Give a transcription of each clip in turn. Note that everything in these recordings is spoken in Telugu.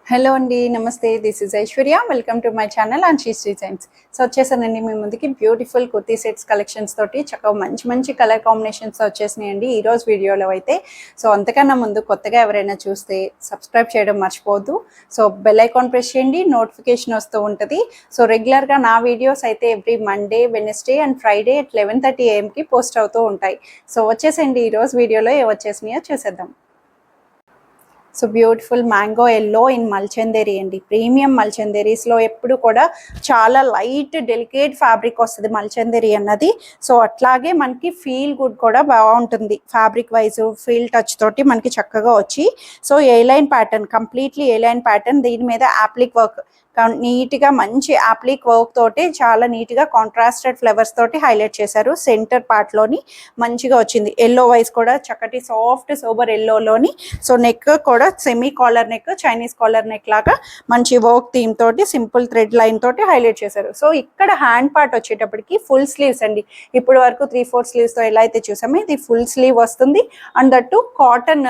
హలో అండి, నమస్తే. This is Aishwarya. Welcome to my channel Anshi's designs. So వచ్చేసానండి మీ ముందుకి బ్యూటిఫుల్ కుర్తీ సెట్స్ కలెక్షన్స్ తోటి చక్కగా మంచి మంచి కలర్ కాంబినేషన్స్ వచ్చేసినాయండి ఈరోజు వీడియోలో అయితే. సో అంతకన్నా ముందు కొత్తగా ఎవరైనా చూస్తే సబ్స్క్రైబ్ చేయడం మర్చిపోవద్దు. సో బెల్ ఐకాన్ ప్రెస్ చేయండి, నోటిఫికేషన్ వస్తూ ఉంటుంది. సో రెగ్యులర్గా నా వీడియోస్ అయితే every Monday, Wednesday and Friday at 11:30 AM post అవుతూ ఉంటాయి. సో వచ్చేసండి ఈరోజు వీడియోలో ఏ వచ్చేసినాయో చూసేద్దాం. So beautiful mango yellow in Mul Chanderi అండి. ప్రీమియం మల్చందేరీస్లో ఎప్పుడు కూడా చాలా లైట్ డెలికేట్ ఫ్యాబ్రిక్ వస్తుంది మల్చందేరి అన్నది. సో అట్లాగే మనకి ఫీల్ గుడ్ కూడా బాగుంటుంది ఫ్యాబ్రిక్ వైజ్, ఫీల్ టచ్ తోటి మనకి చక్కగా వచ్చి. సో ఏ లైన్ ప్యాటర్న్, కంప్లీట్లీ ఏ లైన్ ప్యాటర్న్, దీని మీద యాప్లిక్ వర్క్ నీట్గా మంచి యాప్లిక్ వర్క్ తోటి చాలా నీట్గా కాంట్రాస్టెడ్ ఫ్లవర్స్ తోటి హైలైట్ చేశారు. సెంటర్ పార్ట్లోని మంచిగా వచ్చింది. ఎల్లో వైజ్ కూడా చక్కటి సాఫ్ట్ సోబర్ ఎల్లోలోని. సో నెక్ కూడా semi collar neck, Chinese collar neck లాగా మంచి వర్క్ థీమ్ తోటి సింపుల్ థ్రెడ్ లైన్ తోటి హైలైట్ చేశారు. సో ఇక్కడ హ్యాండ్ పార్ట్ వచ్చేటప్పటికి ఫుల్ స్లీవ్స్ అండి. ఇప్పటి వరకు 3/4 స్లీవ్స్తో ఎలా అయితే చూసామో ఇది ఫుల్ స్లీవ్ వస్తుంది. And that cotton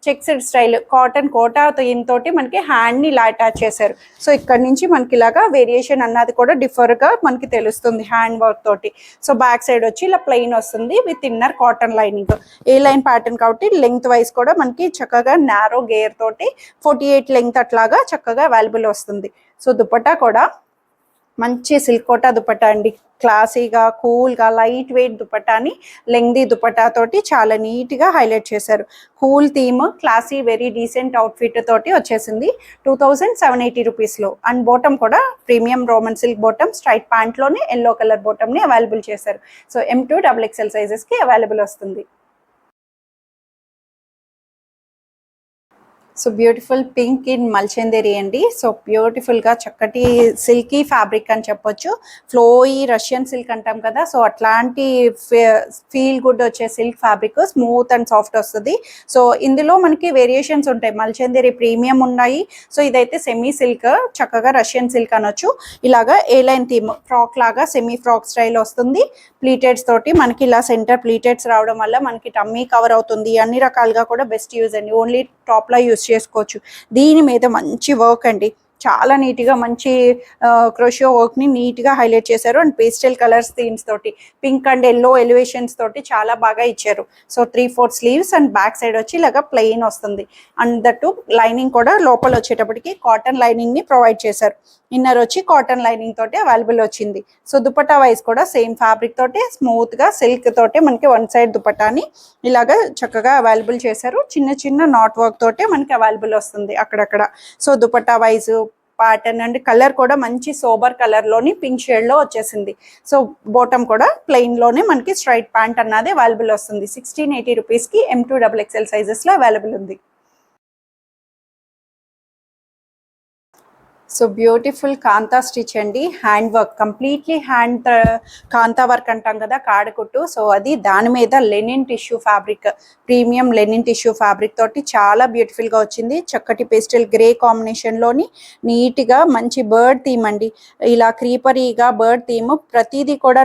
checked style cotton Kota theme తోటి మనకి హ్యాండ్ని ఇలా అటాచ్ చేశారు. సో ఇక్కడ నుంచి మనకి ఇలాగా వేరియేషన్ అన్నది కూడా డిఫర్గా మనకి తెలుస్తుంది హ్యాండ్ వర్క్ తోటి. సో బ్యాక్ సైడ్ వచ్చి ఇలా ప్లెయిన్ వస్తుంది with inner cotton lining. A line pattern కాబట్టి లెంగ్త్ వైజ్ కూడా మనకి చక్కగా నారో గేర్ తోటి 48 లెంగ్త్ అట్లాగా చక్కగా అవైలబుల్ వస్తుంది. సో దుపట్టా కూడా మంచి సిల్క్ కోటా దుపట్టా అండి. క్లాసీగా, కూల్గా, లైట్ వెయిట్ దుపట్టాని లెంగ్దీ దుపట్టా తోటి చాలా నీట్గా హైలైట్ చేశారు. Cool theme, classy, very decent outfit తోటి వచ్చేసింది 2780 రూపీస్లో. అండ్ బాటమ్ కూడా premium Roman silk bottom, straight ప్యాంట్లోనే ఎల్లో కలర్ బాటమ్ని అవైలబుల్ చేశారు. సో M2 XXL సైజెస్కి అవైలబుల్ వస్తుంది. So beautiful pink in Mul Chanderi అండి. సో బ్యూటిఫుల్గా చక్కటి సిల్కీ ఫ్యాబ్రిక్ అని చెప్పొచ్చు. ఫ్లోయి రష్యన్ సిల్క్ అంటాం కదా, సో అట్లాంటి ఫీల్ గుడ్ వచ్చే silk fabric, smooth and soft వస్తుంది. సో ఇందులో మనకి వేరియేషన్స్ ఉంటాయి. మల్చందేరి ప్రీమియం ఉన్నాయి. సో ఇదైతే సెమీ సిల్క్, చక్కగా రష్యన్ సిల్క్ అనొచ్చు. ఇలాగా ఏ లైన్ థీమ్ ఫ్రాక్ లాగా సెమీ ఫ్రాక్ స్టైల్ వస్తుంది. ప్లీటెడ్స్ తోటి మనకి ఇలా సెంటర్ ప్లీటెడ్స్ రావడం వల్ల మనకి టమ్మీ కవర్ అవుతుంది. అన్ని రకాలుగా కూడా బెస్ట్ యూజ్ అండి. ఓన్లీ టాప్లో యూజ్ చేసుకోవచ్చు. దీని మీద మంచి వర్క్ అండి, చాలా నీట్గా మంచి క్రోషియో వర్క్ని నీట్గా హైలైట్ చేశారు. అండ్ పేస్టల్ కలర్స్ థీమ్స్ తోటి పింక్ అండ్ ఎల్లో ఎలివేషన్స్ తోటి చాలా బాగా ఇచ్చారు. So 3/4 sleeves and back side వచ్చి ఇలాగా ప్లెయిన్ వస్తుంది. అండ్ దట్టు లైనింగ్ కూడా లోపల వచ్చేటప్పటికి కాటన్ లైనింగ్ని ప్రొవైడ్ చేశారు. ఇన్నర్ వచ్చి కాటన్ లైనింగ్ తోటి అవైలబుల్ వచ్చింది. సో దుపట్టా వైజ్ కూడా సేమ్ ఫ్యాబ్రిక్ తోటి స్మూత్గా సిల్క్ తోటి మనకి వన్ సైడ్ దుపట్టాని ఇలాగా చక్కగా అవైలబుల్ చేశారు. చిన్న చిన్న నాట్ వర్క్ తోటి మనకి అవైలబుల్ వస్తుంది అక్కడక్కడ. So dupatta wise pattern and colour కూడా మంచి సోబర్ కలర్లోని పింక్ షేడ్లో వచ్చేసింది. సో బాటమ్ కూడా ప్లెయిన్లోనే మనకి స్ట్రైట్ ప్యాంట్ అన్నది అవైలబుల్ వస్తుంది. 1680 రూపీస్కి M2 XXL సైజెస్లో అవైలబుల్ ఉంది. సో బ్యూటిఫుల్ కాంతా స్టిచ్ అండి. హ్యాండ్ వర్క్, కంప్లీట్లీ హ్యాండ్ కాంతా వర్క్ అంటాం కదా, కాడకుట్టు. సో అది దాని మీద linen tissue fabric, premium linen tissue fabric తోటి చాలా బ్యూటిఫుల్గా వచ్చింది. చక్కటి పేస్టల్ గ్రే కాంబినేషన్లోని నీట్గా మంచి బర్డ్ థీమ్ అండి. ఇలా క్రీపరీగా బర్డ్ థీమ్, ప్రతిదీ కూడా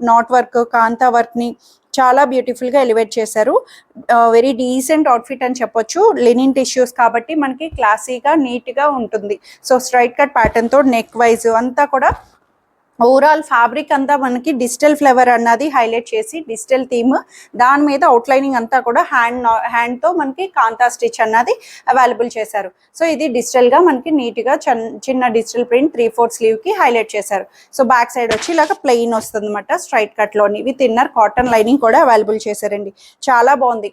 నాట్ వర్క్, కాంతా వర్క్ని చాలా బ్యూటిఫుల్గా ఎలివేట్ చేశారు. వెరీ డీసెంట్ అవుట్ఫిట్ అని చెప్పొచ్చు. లెనిన్ టిష్యూస్ కాబట్టి మనకి క్లాసీగా నీట్గా ఉంటుంది. సో స్ట్రైట్ కట్ ప్యాటర్న్తో నెక్ వైజ్ అంతా కూడా ఓవరాల్ ఫ్యాబ్రిక్ అంతా మనకి డిజిటల్ ఫ్లేవర్ అన్నది హైలైట్ చేసి డిజిటల్ థీమ్, దాని మీద అవుట్లైనింగ్ అంతా కూడా హ్యాండ్తో మనకి కాంతా స్టిచ్ అన్నది అవైలబుల్ చేశారు. సో ఇది డిజిటల్గా మనకి నీట్గా చిన్న డిజిటల్ ప్రింట్ 3/4 స్లీవ్కి హైలైట్ చేశారు. సో బ్యాక్ సైడ్ వచ్చి ఇలాగ ప్లెయిన్ వస్తుంది అనమాట స్ట్రైట్ కట్లోని, విత్ ఇన్నర్ కాటన్ లైనింగ్ కూడా అవైలబుల్ చేశారండి. చాలా బాగుంది,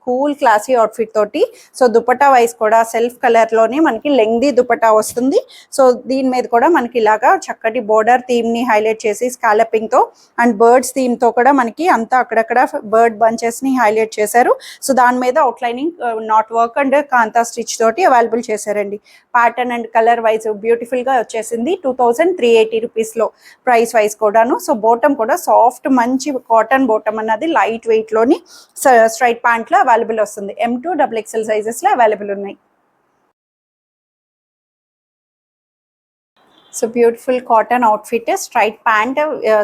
కూల్ క్లాసీ అవుట్ఫిట్ తోటి. సో దుపట్టా వైజ్ కూడా సెల్ఫ్ కలర్లోని మనకి లెంగ్దీ దుపట్టా వస్తుంది. సో దీని మీద కూడా మనకి ఇలాగా చక్కటి బోర్డర్ థీమ్ ని హైలైట్ చేసి స్కాలపింగ్ తో అండ్ బర్డ్స్ థీమ్ తో కూడా మనకి అంతా అక్కడక్కడ బర్డ్ బంచెస్ ని హైలైట్ చేశారు. సో దాని మీద outlining knot work and kantha stitch తోటి అవైలబుల్ చేశారండి. Pattern and colour wise beautiful గా వచ్చేసింది 2380 రూపీస్లో ప్రైస్ వైజ్ కూడాను. సో బాటమ్ కూడా సాఫ్ట్ మంచి కాటన్ బాటమ్ అన్నది లైట్ వెయిట్ లోని స్ట్రైట్ ప్యాంట్ లో అవైలబుల్ వస్తుంది. M2 XXL సైజెస్ లో అవైలబుల్ ఉన్నాయి. So beautiful cotton outfit, straight pant,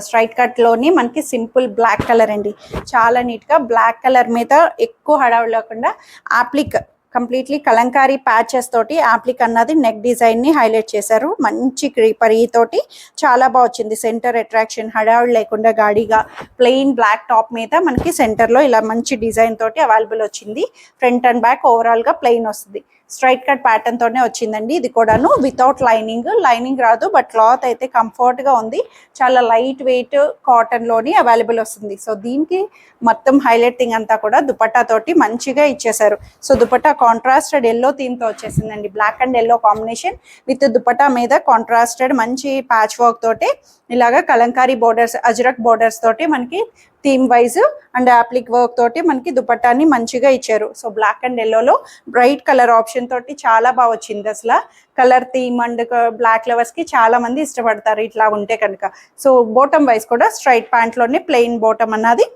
straight కట్లోని మనకి సింపుల్ బ్లాక్ కలర్ అండి. చాలా నీట్గా బ్లాక్ కలర్ మీద ఎక్కువ హడావుడి లేకుండా యాప్లిక్ కంప్లీట్లీ కలంకారీ ప్యాచెస్ తోటి యాప్లిక్ అన్నది నెక్ డిజైన్ ని హైలైట్ చేశారు. మంచి క్రీపర్ తోటి చాలా బాగా వచ్చింది. సెంటర్ అట్రాక్షన్ హడావుడి లేకుండా గాడిగా ప్లెయిన్ బ్లాక్ టాప్ మీద మనకి సెంటర్ లో ఇలా మంచి డిజైన్ తోటి అవైలబుల్ వచ్చింది. ఫ్రంట్ అండ్ బ్యాక్ ఓవరాల్ గా ప్లెయిన్ వస్తుంది. స్ట్రైట్ కట్ ప్యాటర్న్ తోనే వచ్చిందండి. ఇది కూడాను వితౌట్ లైనింగ్ రాదు, బట్ క్లాత్ అయితే కంఫర్ట్ గా ఉంది. చాలా లైట్ వెయిట్ కాటన్ లోని అవైలబుల్ వస్తుంది. సో దీనికి మొత్తం హైలైట్ థింగ్ అంతా కూడా దుపట్టా తోటి మంచిగా ఇచ్చేసారు. So dupatta contrasted yellow theme తో వచ్చేసిందండి. Black and yellow combination with dupatta మీద కాంట్రాస్టెడ్ మంచి ప్యాచ్ వర్క్ తోటి ఇలాగా కలంకారీ బోర్డర్స్, అజ్రక్ బోర్డర్స్ తోటి మనకి theme wise and applique work తోటి మనకి దుపట్టాని మంచిగా ఇచ్చారు. సో బ్లాక్ అండ్ ఎల్లోలో బ్రైట్ కలర్ ఆప్షన్ తోటి చాలా బాగా వచ్చింది. అసలు colour theme and black lovers కి చాలా మంది ఇష్టపడతారు ఇట్లా ఉంటే కనుక. సో బాటమ్ వైజ్ కూడా స్ట్రైట్ ప్యాంట్ లోనే ప్లెయిన్ బాటమ్ అన్నది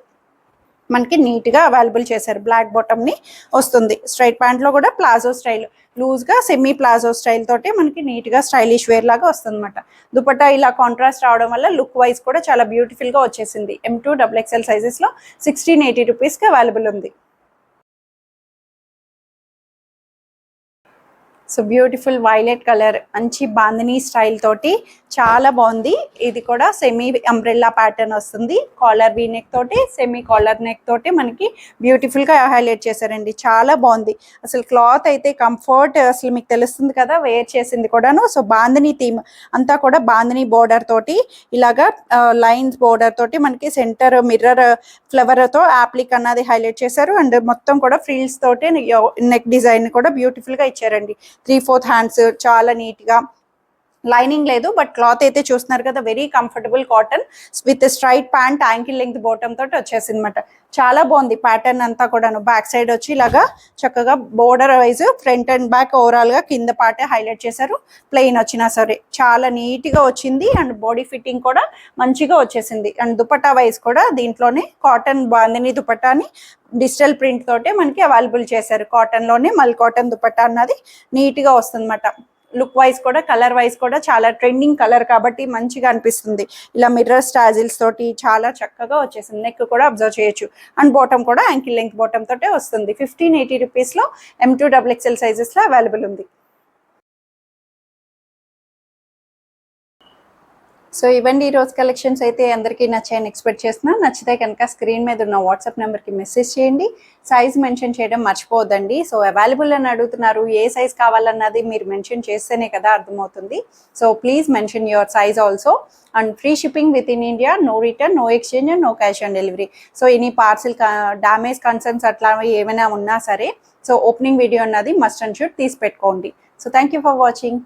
మనకి నీట్ గా అవైలబుల్ చేశారు. బ్లాక్ బాటమ్ ని వస్తుంది. స్ట్రైట్ ప్యాంట్ లో కూడా ప్లాజో స్టైల్ లూజ్ గా సెమీ ప్లాజో స్టైల్ తోటి మనకి నీట్ గా స్టైలిష్ వేర్ లాగా వస్తుంది అనమాట. దుపట్టా ఇలా కాంట్రాస్ట్ రావడం వల్ల లుక్ వైజ్ కూడా చాలా బ్యూటిఫుల్ గా వచ్చేసింది. M2 XXL సైజెస్ లో 1680 రూపీస్ కి అవైలబుల్ ఉంది. సో బ్యూటిఫుల్ వైలెట్ కలర్ మంచి బాందినీ స్టైల్ తోటి చాలా బాగుంది. ఇది కూడా సెమీ అంబ్రెల్లా ప్యాటర్న్ వస్తుంది. కాలర్ వీ నెక్ తోటి సెమీ కాలర్ నెక్ తోటి మనకి బ్యూటిఫుల్ గా హైలైట్ చేశారండి. చాలా బాగుంది. అసలు క్లాత్ అయితే కంఫర్ట్ అసలు మీకు తెలుస్తుంది కదా వేర్ చేసింది కూడాను. సో బాందినీ థీమ్ అంతా కూడా బాందినీ బోర్డర్ తోటి ఇలాగా లైన్స్ బోర్డర్ తోటి మనకి సెంటర్ మిర్రర్ ఫ్లవర్ తో యాప్లిక్ అన్నది హైలైట్ చేశారు. అండ్ మొత్తం కూడా ఫ్రిల్స్ తోటి నెక్ డిజైన్ కూడా బ్యూటిఫుల్ గా ఇచ్చారండి. 3/4 హ్యాండ్స్ చాలా నీట్ గా, లైనింగ్ లేదు బట్ క్లాత్ అయితే చూస్తున్నారు కదా very comfortable cotton with straight pant ankle length bottom తోటి వచ్చేసింది అనమాట. చాలా బాగుంది ప్యాటర్న్ అంతా కూడాను. బ్యాక్ సైడ్ వచ్చి ఇలాగా చక్కగా border wise front and back overall గా కింద పార్టే హైలైట్ చేశారు. ప్లెయిన్ వచ్చినా సరే చాలా నీట్ గా వచ్చింది. అండ్ బాడీ ఫిట్టింగ్ కూడా మంచిగా వచ్చేసింది. అండ్ దుపట్టా వైజ్ కూడా దీంట్లోనే కాటన్ బాందిని దుపట్టాని డిజిటల్ ప్రింట్ తోటే మనకి అవైలబుల్ చేశారు. కాటన్ లోనే మల్ కాటన్ దుపట్టా అన్నది నీట్ గా వస్తుంది అనమాట. లుక్ వైజ్ కూడా కలర్ వైజ్ కూడా చాలా ట్రెండింగ్ కలర్ కాబట్టి మంచిగా అనిపిస్తుంది. ఇలా మిర్రర్ స్టాజిల్స్ తోటి చాలా చక్కగా వచ్చేసింది. నెక్ కూడా అబ్జర్వ్ చేయొచ్చు. అండ్ బాటమ్ కూడా యాంకిల్ లెంగ్త్ బాటమ్ తోటే వస్తుంది. 1580 రూపీస్ లో M2 XXL సైజెస్ లో అవైలబుల్ ఉంది. సో ఇవ్వండి ఈరోజు కలెక్షన్స్ అయితే అందరికీ నచ్చాయని ఎక్స్పెక్ట్ చేస్తున్నా. నచ్చితే కనుక స్క్రీన్ మీద ఉన్న వాట్సాప్ నెంబర్కి మెసేజ్ చేయండి. సైజ్ మెన్షన్ చేయడం మర్చిపోవద్దండి. సో అవైలబుల్ అని అడుగుతున్నారు, ఏ సైజ్ కావాలన్నది మీరు మెన్షన్ చేస్తేనే కదా అర్థమవుతుంది. So please mention your size also. And free shipping within India, no return, no exchange and no cash on delivery. So any parcel damage concerns అట్లా ఏమైనా ఉన్నా సరే సో ఓపెనింగ్ వీడియో అన్నది మస్ట్ అండ్ షుడ్ తీసి పెట్టుకోండి. So thank you for watching.